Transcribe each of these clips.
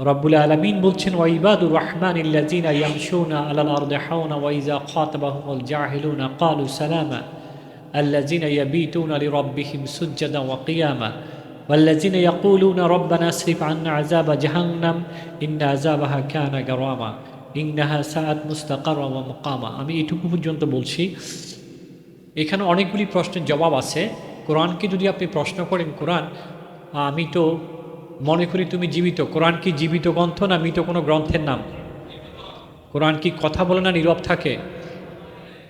রব্বুল আলামিন বলছেন ওয়াইবাদুর রহমানিল্লাযিনা ইয়ামশুনা আলাল আরদি হাওনা ওয়া ইযা খাতাবাহুমুল জাহিলুনা ক্বালু সালামা আল্লাযিনা ইয়াবিতুনা লিরাব্বিহিম সুজদান ওয়া কিয়ামা والذين يقولون ربنا اصرف عنا عذاب جهنم إن عذابها كان غراما إنها ساءت مستقرا ومقاما। আমি এটুকু পর্যন্ত বলছি। এখানে অনেকগুলি প্রশ্নের জবাব আছে। কোরআনকে যদি আপনি প্রশ্ন করেন, কোরআন আমি তো মনে করি তুমি জীবিত, কোরআন কি জীবিত গ্রন্থ না মৃত কোনো গ্রন্থের নাম? কোরআন কি কথা বলে না নীরব থাকে?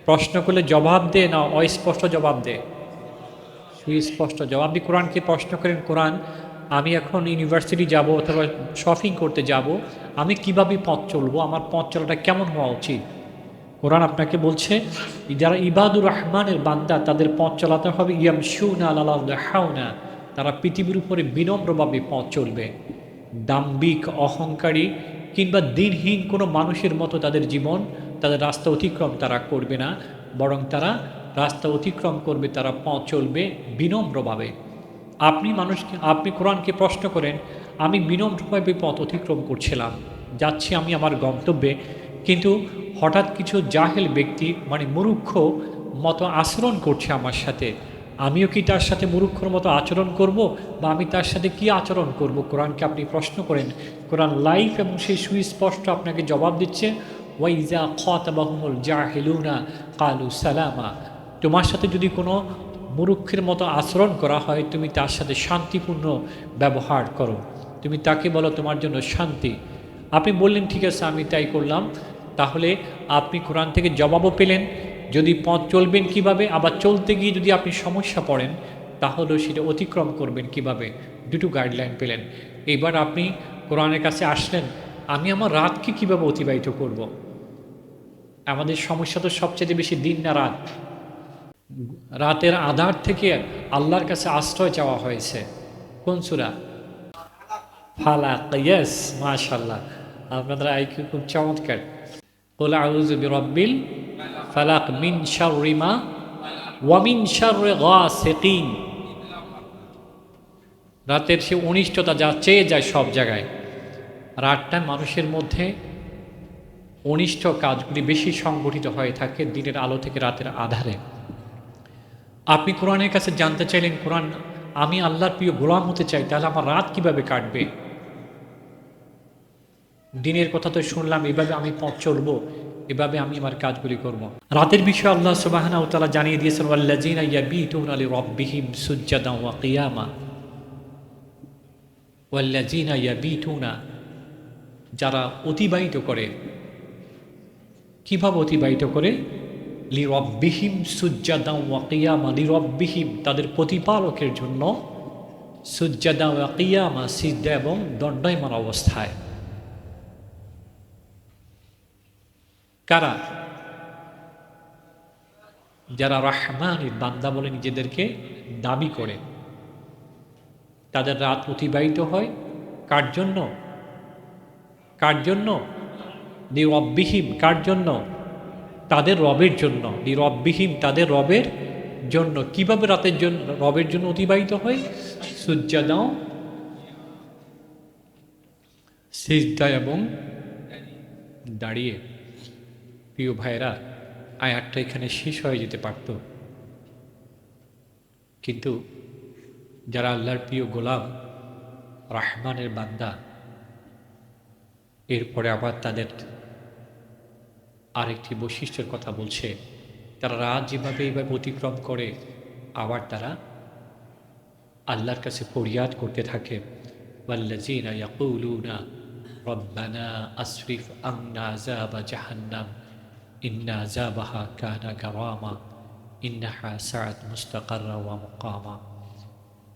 প্রশ্ন করলে জবাব দে না অস্পষ্ট জবাব দে? সুস্পষ্ট জবাব। আপনি কোরআনকে প্রশ্ন করেন, কোরআন আমি এখন ইউনিভার্সিটি যাব অথবা শপিং করতে যাব, আমি কিভাবে পথ চলবো, আমার পথ চলাটা কেমন হওয়া উচিত? কোরআন আপনাকে বলছে যারা ইবাদুর রহমানের বান্দা তাদের পথ চলাতে হবে ইয়ামশুনা আলাল আরদি হাওনা, তারা পৃথিবীর উপরে বিনম্রভাবে পথ চলবে। দাম্ভিক, অহংকারী কিংবা দিনহীন কোনো মানুষের মতো তাদের জীবন, তাদের রাস্তা অতিক্রম তারা করবে না, বরং তারা রাস্তা অতিক্রম করবে, তারা পথ চলবে বিনম্রভাবে। আপনি কোরআনকে প্রশ্ন করেন, আমি বিনম্রভাবে পথ অতিক্রম করছিলাম, যাচ্ছি আমি আমার গন্তব্যে, কিন্তু হঠাৎ কিছু জাহেল ব্যক্তি মানে মূর্খ মতো আচরণ করছে আমার সাথে, আমিও কি তার সাথে মূর্খর মতো আচরণ করব, বা আমি তার সাথে কি আচরণ করব? কোরআনকে আপনি প্রশ্ন করেন, কোরআন লাইফ এবং সেই সুস্পষ্ট আপনাকে জবাব দিচ্ছে ওয়াইজা খাতাবাহুমুল জাহিলুনা ক্বালু সালামা। তোমার সাথে যদি কোনো মূর্খের মতো আচরণ করা হয়, তুমি তার সাথে শান্তিপূর্ণ ব্যবহার করো, তুমি তাকে বলো তোমার জন্য শান্তি। আপনি বললেন ঠিক আছে আমি তাই করলাম, তাহলে আপনি কোরআন থেকে জবাবও পেলেন। যদি পথ চলবেন কিভাবে, আবার চলতে গিয়ে যদি আপনি সমস্যা পড়েন তাহলেও সেটা অতিক্রম করবেন কিভাবে, দুটো গাইডলাইন পেলেন। এবার আপনি কোরআনের কাছে আসলেন, আমি আমার রাতকে কিভাবে অতিবাহিত করব। আমাদের সমস্যা তো সবচেয়ে বেশি দিন না রাত। রাতের আধার থেকে আল্লাহর কাছে আশ্রয় চাওয়া হয়েছে। কোন সূরা? ফালাক। ইয়েস, মাশাআল্লাহ, আপনাদের আইকিউ খুব চমৎকার। কুল আউযু বিরাব্বিল ফালাক মিন শাররি মা ওয়া মিন শাররি গাসিকিন। রাতের সে অনিষ্টতা যা চেয়ে যায় সব জায়গায়। রাতটা মানুষের মধ্যে অনিষ্ট কাজগুলি বেশি সংগঠিত হয়ে থাকে দিনের আলো থেকে রাতের আধারে। আপনি কোরআনের কাছে জানতে চাইলেন, কোরআন আমি আল্লাহর প্রিয় গোলাম হতে চাই, তাহলে আমার রাত কিভাবে কাটবে? দিনের কথা তো শুনলাম, এভাবে আমি পথ চলবো, এভাবে আমি আমার কাজগুলি করব। রাতের বিষয়ে আল্লাহ সুবহানাহু ওয়া তাআলা জানিয়ে দিয়েছেন ওয়াল্লাযিনা ইয়াবিতুনা লিরাব্বিহিম সুজদান ওয়া কিয়ামা। ওয়াল্লাযিনা ইয়াবিতুনা, যারা অতিবাহিত করে, কিভাবে অতিবাহিত করে? লিরাব্বিহিম সুজদান ওয়া কিয়ামা, লিরাব্বিহিম তাদের প্রতিপালকের জন্য, সুজদান ওয়া কিয়ামা সিজদা এবং দণ্ডায়মান অবস্থায়। কারা? যারা রহমানের বান্দা বলে নিজেদেরকে দাবি করে, তাদের রাত অতিবাহিত হয় কার জন্য? কার জন্য? লিরব্বিহিম, কার জন্য? তাদের রবের জন্য। লিরব্বিহিম, তাদের রবের জন্য। কিভাবে রাতের জন্য রবের জন্য অতিবাহিত হয়? সুজ্জাদাও, সিজদা এবং দাঁড়িয়ে। প্রিয় ভাইরা, আয়াতটা এখানে শেষ হয়ে যেতে পারত, কিন্তু যারা আল্লাহর প্রিয় গোলাম, রহমানের বান্দা, এরপরে আবার তাদের আরেকটি বৈশিষ্ট্যের কথা বলছে। তারা রাত যেভাবে এইভাবে অতিক্রম করে, আবার তারা আল্লাহর কাছে ফরিয়াদ করতে থাকে। ওয়াল্লাযীনা ইয়াকুলুনা রব্বানা আসরিফ আন্না আযাবা জাহান্নাম ইন্না আযাবাহা কানা গারামা ইন্নাহা সাআত মুস্তাকাররা ওয়া মুকামা।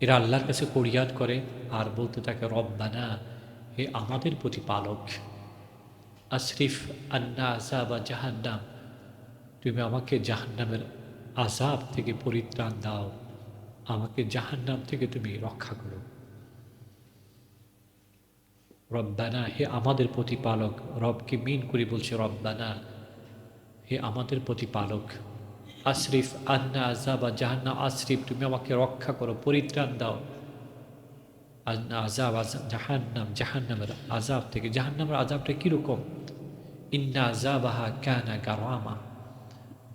এরা আল্লাহর কাছে ফরিয়াদ করে আর বলতে থাকে, রব্বানা, হে আমাদের প্রতিপালক, আসরিফ আন্না আযাবা জাহান্নাম, তুমি আমাকে জাহান্নামের আযাব থেকে পরিত্রাণ দাও, আমাকে জাহান্নাম থেকে তুমি রক্ষা করো। রব্বানা, হে আমাদের প্রতিপালক। রবকে মিন করে বলছে রব্বানা, হে আমাদের প্রতিপালক। আসরিফ আন্না আযাবা জাহান্নাম, আসরিফ তুমি আমাকে রক্ষা করো, পরিত্রাণ দাও। আযাব জাহান্নাম, জাহান্নামের আযাব থেকে। জাহান্নামের আযাবটা কীরকম? ইন্না আযাবাহা কানা গারামা।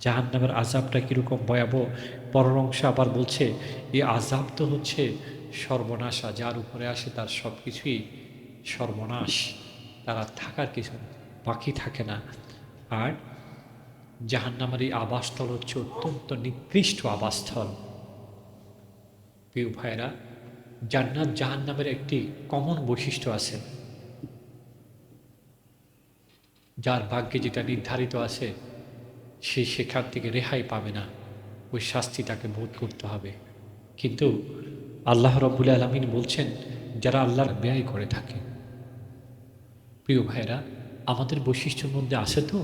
জাহান্নামের আযাবটা কীরকম ভয়াবহ। পরের অংশে আবার বলছে এই আযাব তো হচ্ছে সর্বনাশা, যার উপরে আসে তার সব কিছুই সর্বনাশ, তারা থাকার কিছু বাকি থাকে না। আর জাহান্নামের এই আবাসস্থল হচ্ছে অত্যন্ত নিকৃষ্ট আবাসস্থল। প্রিয় ভাইরা, জান্নাত জাহান্নামের একটি কমন বৈশিষ্ট্য আছে, যার ভাগ্যে যেটা নির্ধারিত আছে সে সেখান থেকে রেহাই পাবে না, ওই শাস্তি তাকে ভোগ করতে হবে। কিন্তু আল্লাহ রাব্বুল আলামিন বলছেন যারা আল্লাহর ব্যয় করে থাকে। প্রিয় ভাইরা, আমাদের বৈশিষ্ট্যের মধ্যে আছে তো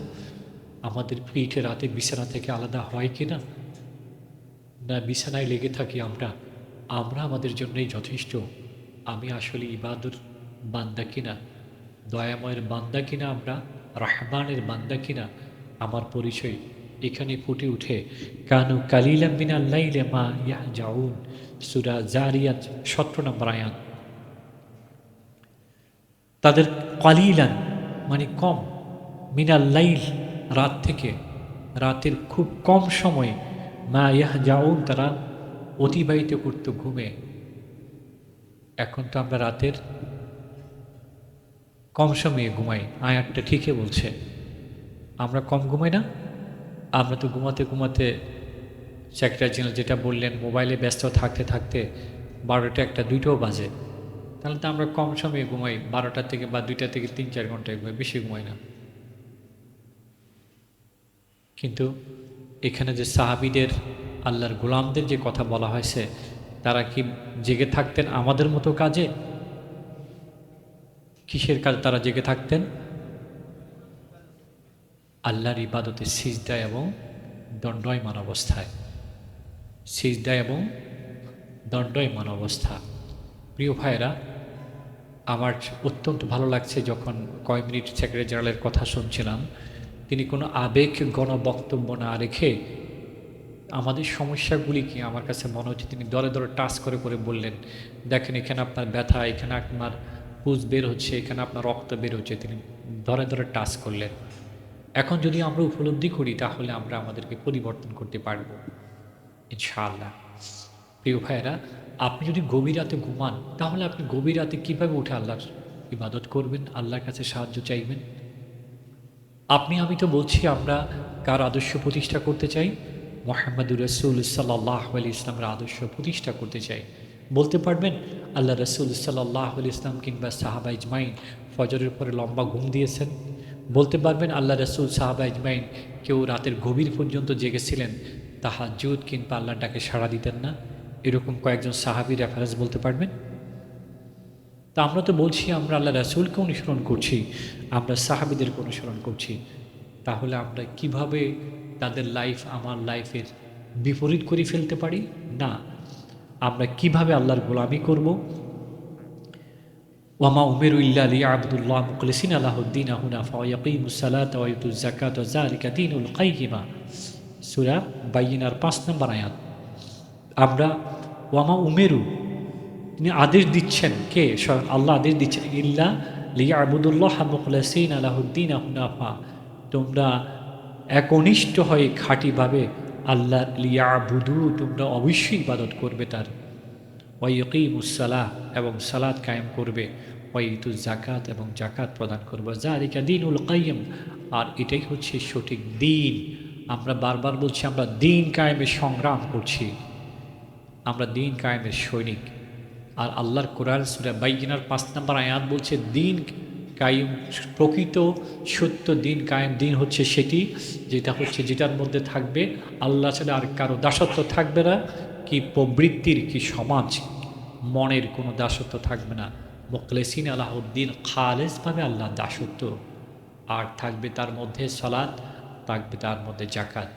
আমাদের পিঠে রাতে বিছানা থেকে আলাদা হয় কি না? না বিছানায় লেগে থাকি আমরা আমাদের জন্যই যথেষ্ট। আমি আসলে ইবাদুর বান্দা কিনা, দয়াময়ের বান্দা কিনা, আমরা রহমানের বান্দা কিনা, আমার পরিচয় এখানে ফুটে উঠে। কানু কালিলাম মিনাল লাইলি মা ইয়াহজাউন, সূরা জারিয়াত 17 নম্বর আয়াত। তাদের কালিলান মানে কম, মিনাল লাইল রাত থেকে, রাতের খুব কম সময়, মা ইয়াহজাউন তারা অতিবাহিত করত ঘুমে। এখন তো আমরা রাতের কম সময়ে ঘুমাই, আয়াতটা ঠিকই বলছে। আমরা কম ঘুমাই না? আমরা তো ঘুমাতে ঘুমাতে সেক্রেটারি জেনারেল যেটা বললেন, মোবাইলে ব্যস্ত থাকতে থাকতে 12টা 1টা 2টাও বাজে। তাহলে তো আমরা কম সময়ে ঘুমাই, 12টা থেকে বা 2টা থেকে 3-4 ঘন্টায় ঘুমাই, বেশি ঘুমাই না। কিন্তু এখানে যে সাহাবীদের, আল্লাহর গোলামদের যে কথা বলা হয়েছে, তারা কি জেগে থাকতেন আমাদের মতো কাজে? কিসের কাজে তারা জেগে থাকতেন? আল্লাহর ইবাদতে, সিজদা এবং দণ্ডায়মান অবস্থায়, সিজদা এবং দণ্ডায়মান অবস্থা। প্রিয় ভাইরা, আমার অত্যন্ত ভালো লাগছে যখন কয়েক মিনিট সেক্রেটারি জেনারেলের কথা শুনছিলাম, তিনি কোনো আবেগ গণবক্তব্য না রেখে আমাদের সমস্যাগুলি কি, আমার কাছে মনে হচ্ছে তিনি দরে দরে টাচ করে করে বললেন, দেখেন এখানে আপনার ব্যথা, এখানে আপনার পুজ বের হচ্ছে, এখানে আপনার রক্ত বের হচ্ছে, তিনি ধরে ধরে টাচ করলেন। এখন যদি আমরা উপলব্ধি করি তাহলে আমরা আমাদেরকে পরিবর্তন করতে পারব ইনশাআল্লাহ। প্রিয় ভাইয়েরা, আপনি যদি গভীর রাতে ঘুমান তাহলে আপনি গভীর রাতে কীভাবে উঠে আল্লাহর ইবাদত করবেন, আল্লাহর কাছে সাহায্য চাইবেন? আমি তো বলছি আমরা কার আদর্শ প্রতিষ্ঠা করতে চাই? মুহাম্মদুর রাসূল সাল্লাল্লাহু আলাইহি ইসলামের আদর্শ প্রতিষ্ঠা করতে চাই। বলতে পারবেন আল্লাহ রাসূল সাল্লাল্লাহু আলাইহি ইসলাম কিংবা সাহাবা ইজমাইন ফজরের পরে লম্বা ঘুম দিয়েছেন? বলতে পারবেন আল্লাহ রাসূল, সাহাবা ইজমাইন কেউ রাতের গভীর পর্যন্ত জেগেছিলেন, তাহাজ্জুদ কিংবা আল্লাহর ডাকে সাড়া দিতেন না? এরকম কয়েকজন সাহাবীর রেফারেন্স বলতে পারবেন? তা আমরা তো বলছি আমরা আল্লাহ রাসূলকে অনুসরণ করছি, আমরা সাহাবীদেরকে অনুসরণ করছি। তাহলে আমরা কিভাবে তাদের লাইফ আমার লাইফের বিপরীত করে ফেলতে পারি? না, আমরা কিভাবে আল্লাহর গোলামি করব? ওয়ামা উমেরু ইল্লা লিয়াবুদুল্লাহ মুখলিসিনা লাহুদ্দিন হুনাফা ওয়া ইয়াকিমুস সালাতা ওয়া ইউতুজ যাকাতা ওয়া যালিকা দীনুল কাইয়্যিমা, সূরা বাইয়িনার 5 নম্বর আয়াত। আমরা ওয়ামা উমেরু, তিনি আদেশ দিচ্ছেন, কে? স্বয়ং আল্লাহ আদেশ দিচ্ছেন, ইল্লা লিয়াবুদুল্লাহ মুখলিসিনা লাহুদ্দিন হুনাফা, তোমরা একনিষ্ঠ হয়ে খাঁটিভাবে আল্লাহ লিয়াবুদু, তোমরা অবশ্যই ইবাদত করবে তার। ওয়া ইয়াকিমুস সালাহ, এবং সালাত কায়েম করবে। ওয়া ইতুজ যাকাত, এবং যাকাত প্রদান করবে। যালিকা দীনুল কাইয়্যিম, আর এটাই হচ্ছে সঠিক দিন। আমরা বারবার বলছি আমরা দিন কায়েমের সংগ্রাম করছি, আমরা দিন কায়েমের সৈনিক। আর আল্লাহর কোরআন সূরা বাইয়িনার 5 নম্বর আয়াত বলছে দিন কায়েম, প্রকৃত সত্য দিন কায়েম দিন হচ্ছে সেটি যেটার মধ্যে থাকবে আল্লাহ ছাড়া আর কারো দাসত্ব থাকবে না, কি প্রবৃত্তির, কি সমাজ, মনের কোনো দাসত্ব থাকবে না। মুখলিসিন আলাহুদ্দিন, খালেসভাবে আল্লাহ দাসত্ব, আর থাকবে তার মধ্যে সালাত, থাকবে তার মধ্যে যাকাত।